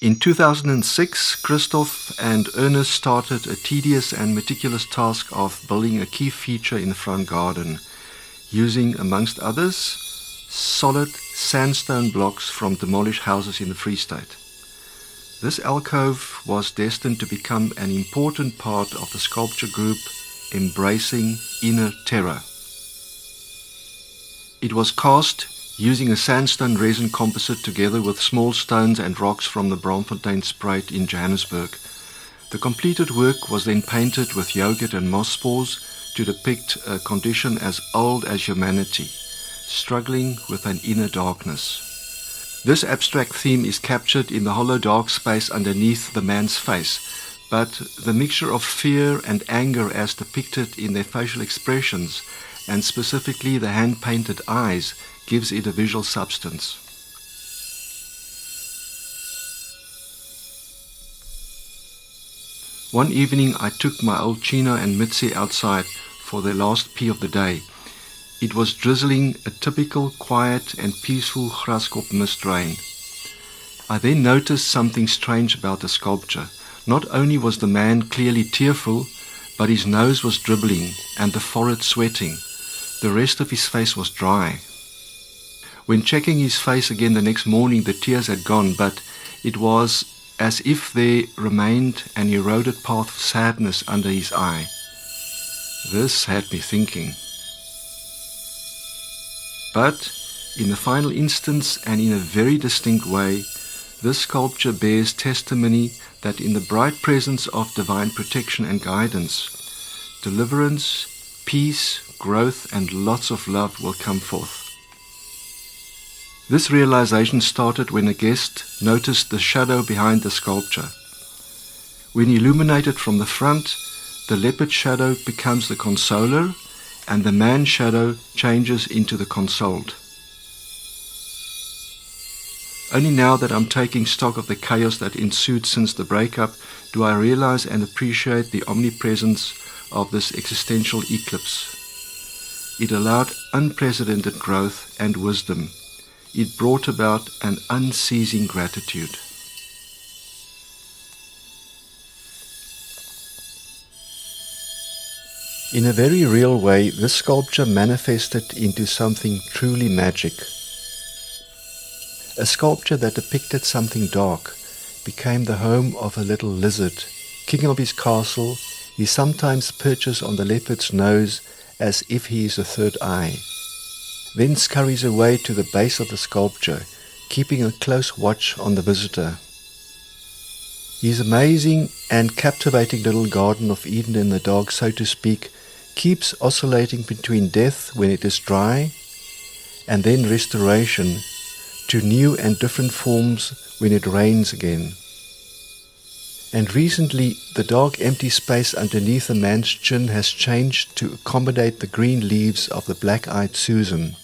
In 2006, Christoph and Ernest started a tedious and meticulous task of building a key feature in the front garden, using, amongst others, solid sandstone blocks from demolished houses in the Free State. This alcove was destined to become an important part of the sculpture group Embracing Inner Terror. It was cast using a sandstone resin composite together with small stones and rocks from the Braamfontein-Spruit in Johannesburg. The completed work was then painted with yogurt and moss spores to depict a condition as old as humanity, struggling with an inner darkness. This abstract theme is captured in the hollow dark space underneath the man's face, but the mixture of fear and anger as depicted in their facial expressions, and specifically the hand-painted eyes, gives it a visual substance. One evening I took my old Chino and Mitzi outside for their last pee of the day. It was drizzling, a typical quiet and peaceful Graskop mist rain. I then noticed something strange about the sculpture. Not only was the man clearly tearful, but his nose was dribbling and the forehead sweating. The rest of his face was dry. When checking his face again the next morning, the tears had gone, but it was as if there remained an eroded path of sadness under his eye. This had me thinking. But, in the final instance and in a very distinct way, this sculpture bears testimony that in the bright presence of divine protection and guidance, deliverance, peace, growth, and lots of love will come forth. This realization started when a guest noticed the shadow behind the sculpture. When illuminated from the front, the leopard shadow becomes the consoler, and the man shadow changes into the consoled. Only now that I'm taking stock of the chaos that ensued since the breakup do I realize and appreciate the omnipresence of this existential eclipse. It allowed unprecedented growth and wisdom. It brought about an unceasing gratitude. In a very real way, this sculpture manifested into something truly magic. A sculpture that depicted something dark became the home of a little lizard. King of his castle, he sometimes perches on the leopard's nose as if he is a third eye, then scurries away to the base of the sculpture, keeping a close watch on the visitor. His amazing and captivating little Garden of Eden in the dark, so to speak, keeps oscillating between death when it is dry and then restoration to new and different forms when it rains again. And recently, the dark empty space underneath the man's chin has changed to accommodate the green leaves of the black-eyed Susan.